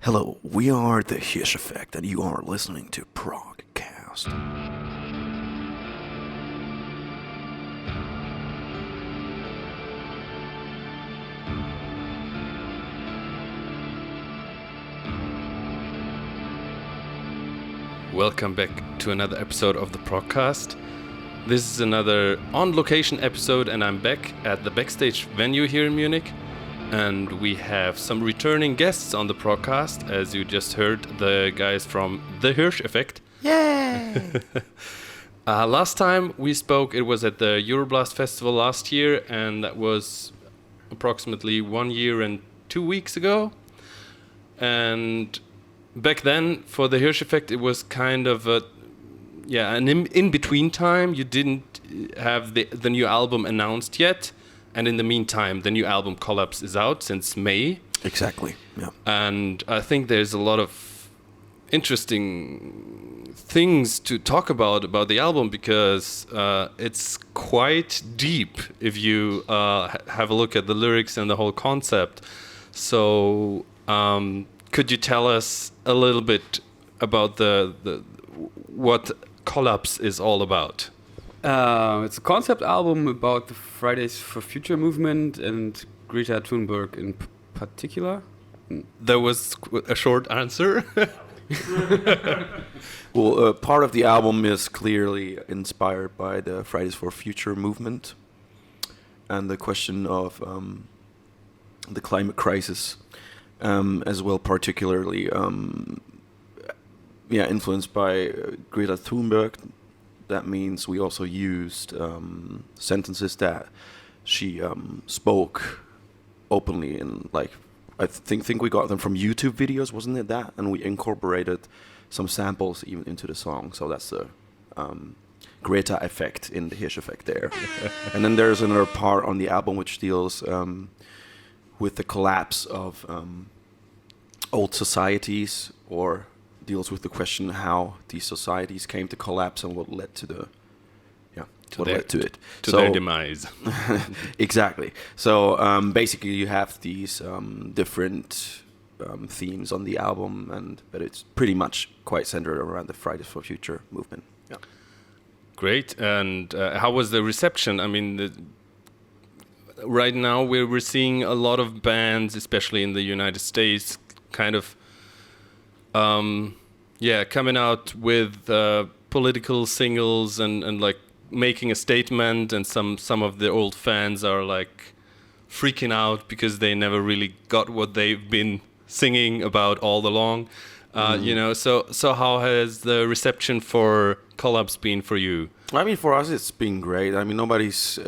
Hello, we are the Hirsch Effekt, and you are listening to Progcast. Welcome back to another episode of the Progcast. This is another on-location episode, and I'm back at the backstage venue here in Munich. And we have some returning guests on the Progcast, as you just heard, the guys from the Hirsch Effekt. Yay! Last time we spoke, it was at the Euroblast Festival last year, and that was approximately 1 year and 2 weeks ago. And back then, for the Hirsch Effekt, it was kind of an in-between time. You didn't have the new album announced yet. And in the meantime, the new album Kollaps is out since May. Exactly, yeah. And I think there's a lot of interesting things to talk about the album because it's quite deep if you have a look at the lyrics and the whole concept. So could you tell us a little bit about the what Kollaps is all about? It's a concept album about the Fridays for Future movement and Greta Thunberg in particular. There was a short answer. Well, part of the album is clearly inspired by the Fridays for Future movement and the question of the climate crisis, as well, particularly influenced by Greta Thunberg. That means we also used sentences that she spoke openly in, like, I think we got them from YouTube videos, wasn't it that? And we incorporated some samples even into the song. So that's the Greta Effekt in the Hirsch Effekt there. And then there's another part on the album which deals with the collapse of old societies, or deals with the question how these societies came to collapse and what led to their demise. Exactly. So basically, you have these different themes on the album, but it's pretty much quite centered around the Fridays for Future movement. Yeah. Great. And how was the reception? I mean, right now we're seeing a lot of bands, especially in the United States, kind of coming out with political singles and like making a statement, and some of the old fans are like freaking out because they never really got what they've been singing about all along. So how has the reception for Kollaps been for you? I mean, for us it's been great. I mean, nobody's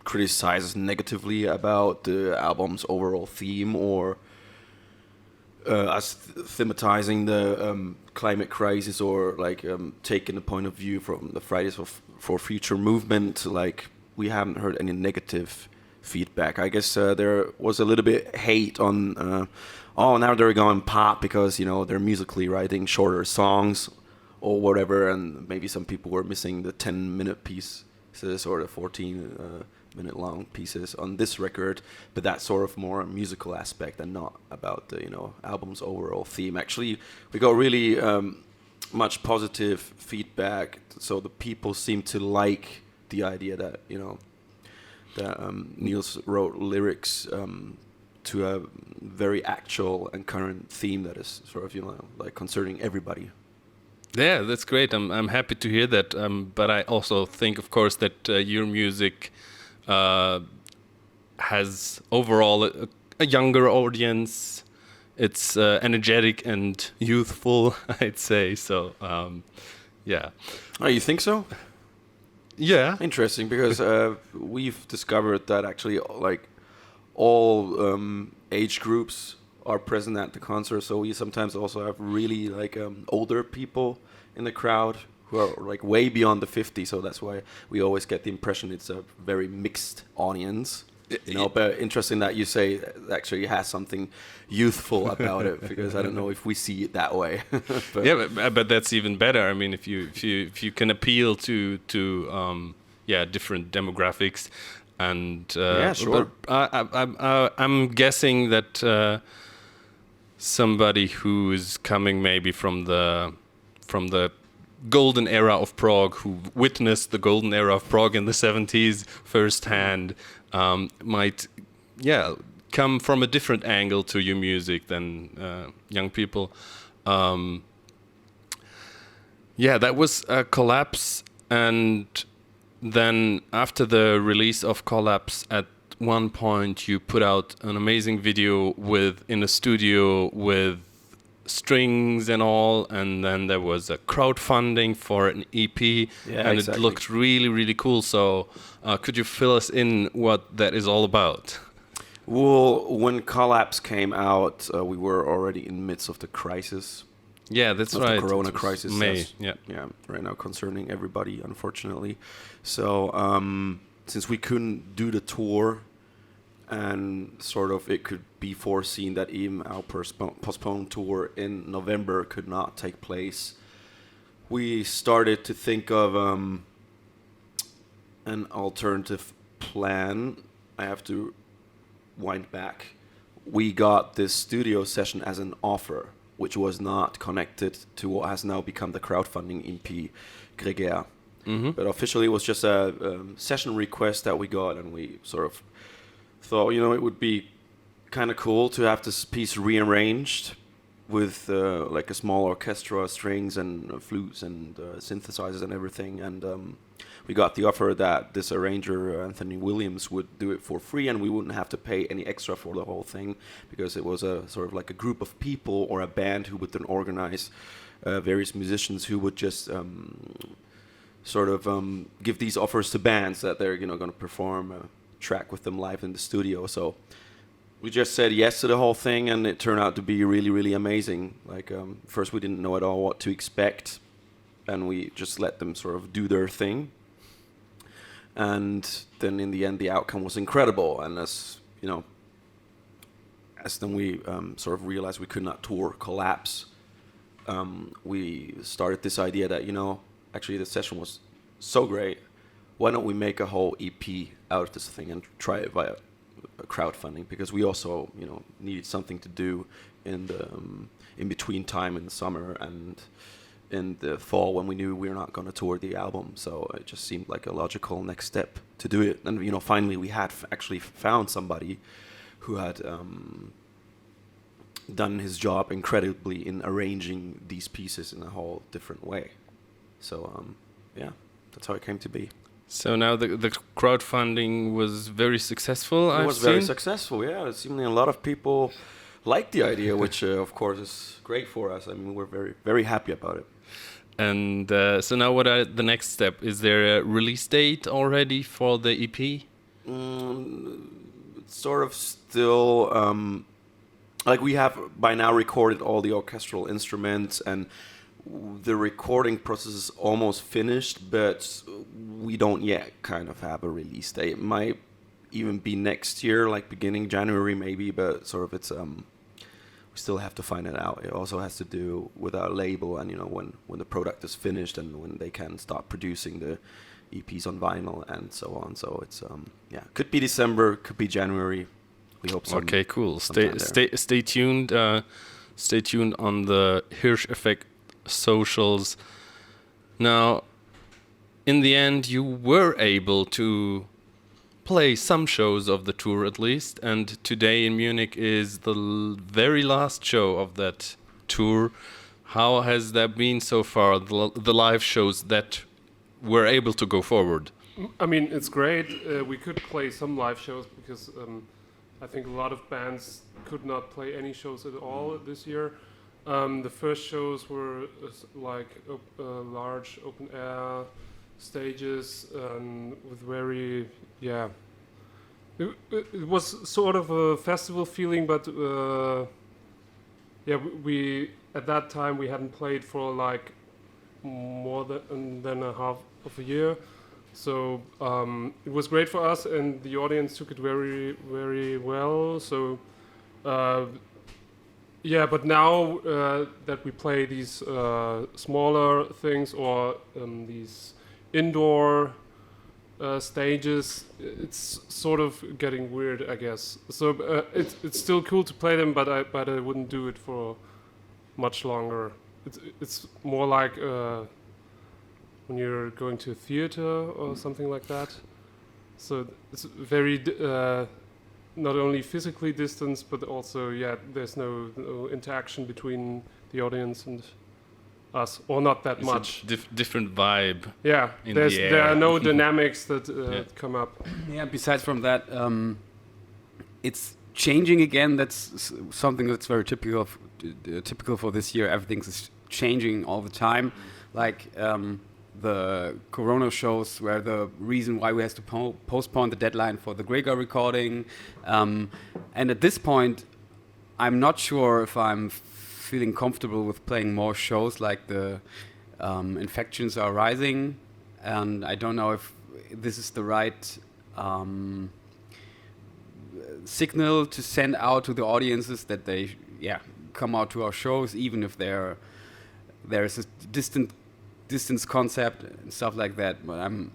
criticized negatively about the album's overall theme or us thematizing the climate crisis, or like taking the point of view from the Fridays for Future movement. Like, we haven't heard any negative feedback. I guess there was a little bit hate on now they're going pop because, you know, they're musically writing shorter songs or whatever, and maybe some people were missing the 10-minute pieces or the 14-minute long pieces on this record, but that's sort of more a musical aspect and not about the, album's overall theme. Actually, we got really much positive feedback, so the people seem to like the idea that, Nils wrote lyrics to a very actual and current theme that is sort of, like concerning everybody. Yeah, that's great. I'm happy to hear that. But I also think, of course, that your music has overall a younger audience. It's energetic and youthful, I'd say. So, yeah. Oh, you think so? Yeah. Interesting, because we've discovered that actually, like, all age groups are present at the concert. So we sometimes also have really like older people in the crowd who are like way beyond the 50. So that's why we always get the impression it's a very mixed audience. But interesting that you say it actually has something youthful about it, because I don't know if we see it that way. but that's even better. I mean, if you can appeal to different demographics, and sure. I'm guessing that somebody who is coming maybe from the golden era of prog, who witnessed the golden era of prog in the 70s firsthand, might come from a different angle to your music than young people. That was Kollaps, and then after the release of Kollaps, at one point you put out an amazing video in a studio with strings and all, and then there was a crowdfunding for an EP, and exactly. It looked really, really cool. So could you fill us in what that is all about? Well, when Kollaps came out, we were already in the midst of the crisis. Yeah, that's right. The Corona crisis. May, right now concerning everybody, unfortunately. So since we couldn't do the tour, and sort of it could be foreseen that even our postponed tour in November could not take place, we started to think of an alternative plan. I have to wind back. We got this studio session as an offer, which was not connected to what has now become the crowdfunding EP, Gregær. Mm-hmm. But officially it was just a session request that we got, and we sort of thought, it would be kind of cool to have this piece rearranged with like a small orchestra, strings and flutes and synthesizers and everything. And we got the offer that this arranger, Anthony Williams, would do it for free, and we wouldn't have to pay any extra for the whole thing, because it was a sort of like a group of people or a band who would then organize various musicians who would just give these offers to bands that they're going to perform a track with them live in the studio. So we just said yes to the whole thing, and it turned out to be really, really amazing. Like first we didn't know at all what to expect, and we just let them sort of do their thing. And then in the end, the outcome was incredible. And as then we sort of realized we could not tour Kollaps, we started this idea that, actually the session was so great. Why don't we make a whole EP out of this thing and try it via crowdfunding? Because we also, needed something to do in the in between time in the summer and in the fall when we knew we were not going to tour the album. So it just seemed like a logical next step to do it. And finally we had actually found somebody who had done his job incredibly in arranging these pieces in a whole different way. So that's how it came to be. So now the crowdfunding was very successful. It was very successful. Yeah, it seemed a lot of people liked the idea, which of course is great for us. I mean, we're very, very happy about it. And so now, what are the next step? Is there a release date already for the EP? It's sort of still like we have by now recorded all the orchestral instruments, and the recording process is almost finished, but we don't yet kind of have a release date. It might even be next year, like beginning January maybe, but sort of it's we still have to find it out. It also has to do with our label, and when the product is finished and when they can start producing the EPs on vinyl and so on. So it's could be December, could be January. We hope so. Okay, cool. Stay tuned. Stay tuned on the Hirsch Effekt socials. Now, in the end, you were able to play some shows of the tour at least, and today in Munich is the very last show of that tour. How has that been so far, the live shows that were able to go forward? I mean, it's great. We could play some live shows because I think a lot of bands could not play any shows at all this year. The first shows were like large open air stages with very, it was sort of a festival feeling, but we at that time we hadn't played for like more than a half of a year. So it was great for us, and the audience took it very, very well. So but now that we play these smaller things or these indoor stages, it's sort of getting weird, I guess. So it's still cool to play them, but I wouldn't do it for much longer. It's more like when you're going to a theater or something like that. So it's very not only physically distanced, but also there's no interaction between the audience and us, or not that It's much. a different vibe. Yeah, in the air. there are no dynamics that come up. Yeah. Besides from that, it's changing again. That's something that's very typical for this year. Everything's changing all the time. Like the Corona shows were the reason why we had to postpone the deadline for the Gregær recording. And at this point, I'm not sure if I'm feeling comfortable with playing more shows. Like the infections are rising, and I don't know if this is the right signal to send out to the audiences that they come out to our shows, even if there's a distance concept and stuff like that. But I'm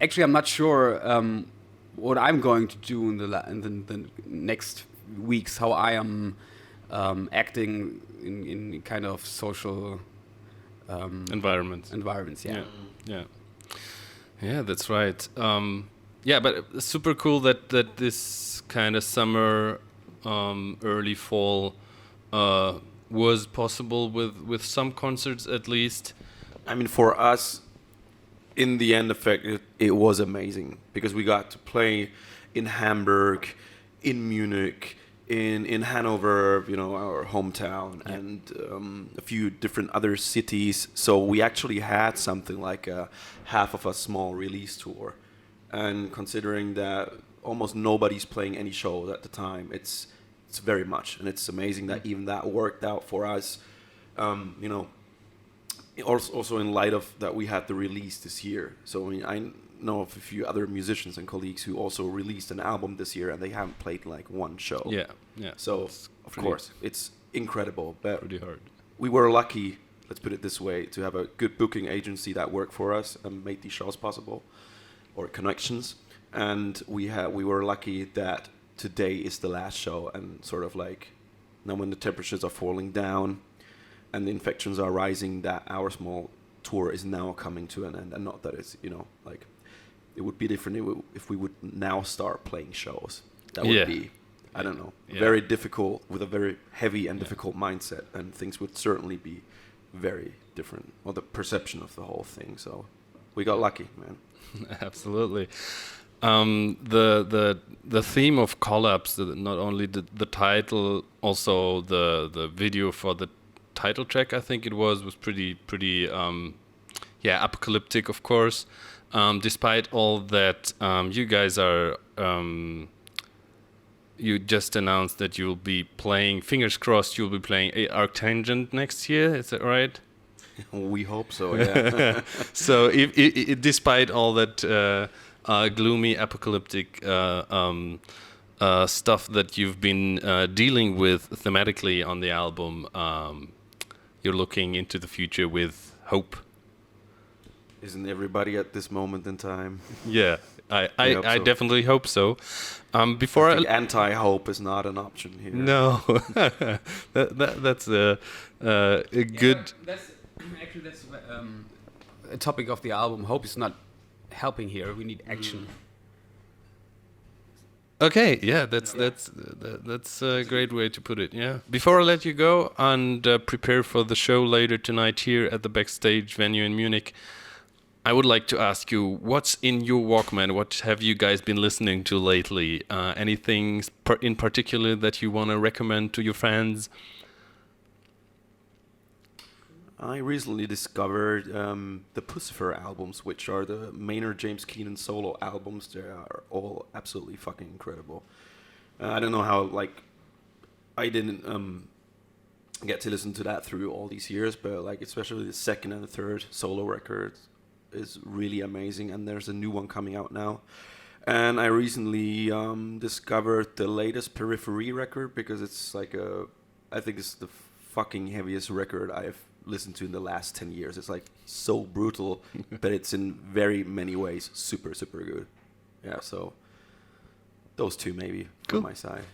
not sure what I'm going to do in the next weeks, how I am acting in kind of social Environments. Yeah, that's right. But it's super cool that this kind of summer, early fall was possible with some concerts at least. I mean, for us, in the end effect, it was amazing because we got to play in Hamburg, in Munich, in Hanover, our hometown, and a few different other cities. So we actually had something like half of a small release tour. And considering that almost nobody's playing any shows at the time, it's very much, and it's amazing that even that worked out for us. Also in light of that we had the release this year. So I know of a few other musicians and colleagues who also released an album this year, and they haven't played like one show. Yeah. So of course it's incredible, but pretty hard. We were lucky, let's put it this way, to have a good booking agency that worked for us and made these shows possible, or connections. And we were lucky that today is the last show, and sort of like now when the temperatures are falling down and the infections are rising, that our small tour is now coming to an end. And not that it's, like, it would be different if we would now start playing shows. That would be, I don't know, very difficult, with a very heavy and difficult mindset, and things would certainly be very different, or the perception of the whole thing. So we got lucky, man. Absolutely. The theme of Kollaps, not only the title, also the video for the title track, I think it was pretty apocalyptic, of course. Despite all that, you guys are you just announced that you'll be playing, fingers crossed, you'll be playing Arctangent next year. Is that right? We hope so, yeah. So if despite all that gloomy apocalyptic stuff that you've been dealing with thematically on the album, you're looking into the future with hope. Isn't everybody at this moment in time? Yeah, I so. definitely hope so. Before anti-hope is not an option here. No, that's a good. That's a topic of the album. Hope is not helping here. We need action. Okay, yeah, that's a great way to put it. Yeah. Before I let you go and prepare for the show later tonight here at the Backstage venue in Munich, I would like to ask you, what's in your Walkman? What have you guys been listening to lately? Anything in particular that you want to recommend to your fans? I recently discovered the Puscifer albums, which are the Maynard James Keenan solo albums. They are all absolutely fucking incredible. I don't know how, I didn't get to listen to that through all these years, but especially the second and the third solo records is really amazing, and there's a new one coming out now. And I recently discovered the latest Periphery record, because it's I think it's the fucking heaviest record I've listened to in the last 10 years. It's like so brutal, but it's in very many ways super, super good. Yeah, so those two maybe from my side.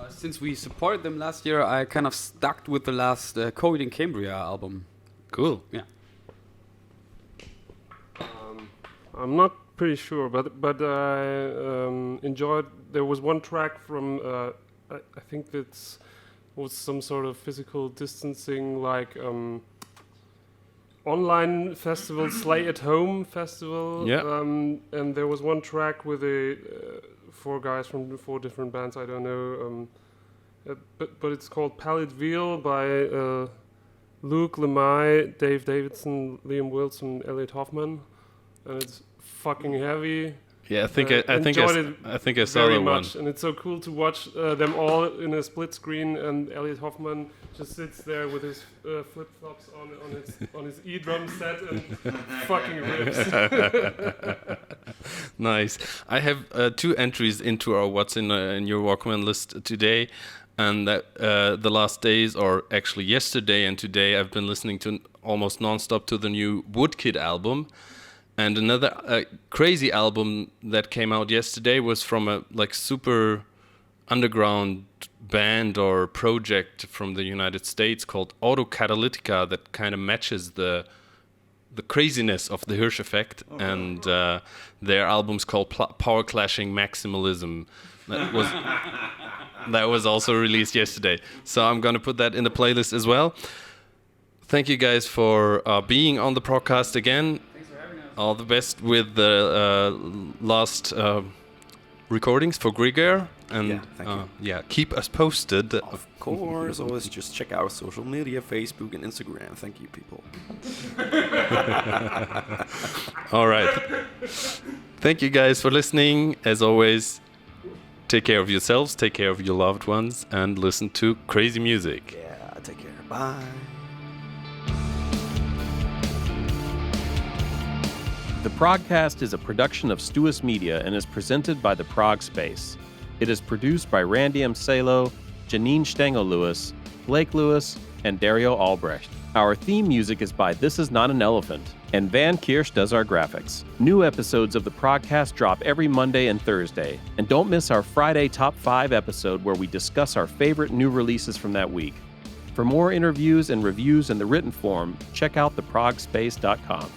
Since we supported them last year, I kind of stuck with the last Coheed and Cambria album. Cool. Yeah. I'm not pretty sure, but I enjoyed. There was one track from I think that was some sort of physical distancing, like online festival, Slay at Home festival. Yeah. And there was one track with four guys from 4 different bands. I don't know, but it's called Pallid Veal by Luke Lemay, Dave Davidson, Liam Wilson, Elliot Hoffman, and it's fucking heavy. Yeah, I think I saw very that much, one. and it's so cool to watch them all in a split screen. And Elliot Hoffman just sits there with his flip flops on his E-drum set and fucking rips. Nice. I have 2 entries into our what's in your Walkman list today, and that the last days, or actually yesterday and today, I've been listening to almost nonstop to the new Woodkid album. And another crazy album that came out yesterday was from a like super underground band or project from the United States called Autocatalytica that kind of matches the craziness of the Hirsch Effekt. And their album's called Power Clashing Maximalism. That was also released yesterday. So I'm going to put that in the playlist as well. Thank you guys for being on the Progcast again. All the best with the last recordings for Gregær, and thank you. Keep us posted. Of course, always just check out our social media, Facebook and Instagram. Thank you, people. All right. Thank you guys for listening. As always, take care of yourselves, take care of your loved ones, and listen to crazy music. Yeah, take care. Bye. The Progcast is a production of Stuus Media and is presented by the Progspace. It is produced by Randy M. Salo, Janine Stengel-Lewis, Blake Lewis, and Dario Albrecht. Our theme music is by This Is Not an Elephant, and Van Kirsch does our graphics. New episodes of the Progcast drop every Monday and Thursday. And don't miss our Friday Top 5 episode where we discuss our favorite new releases from that week. For more interviews and reviews in the written form, check out theprogspace.com.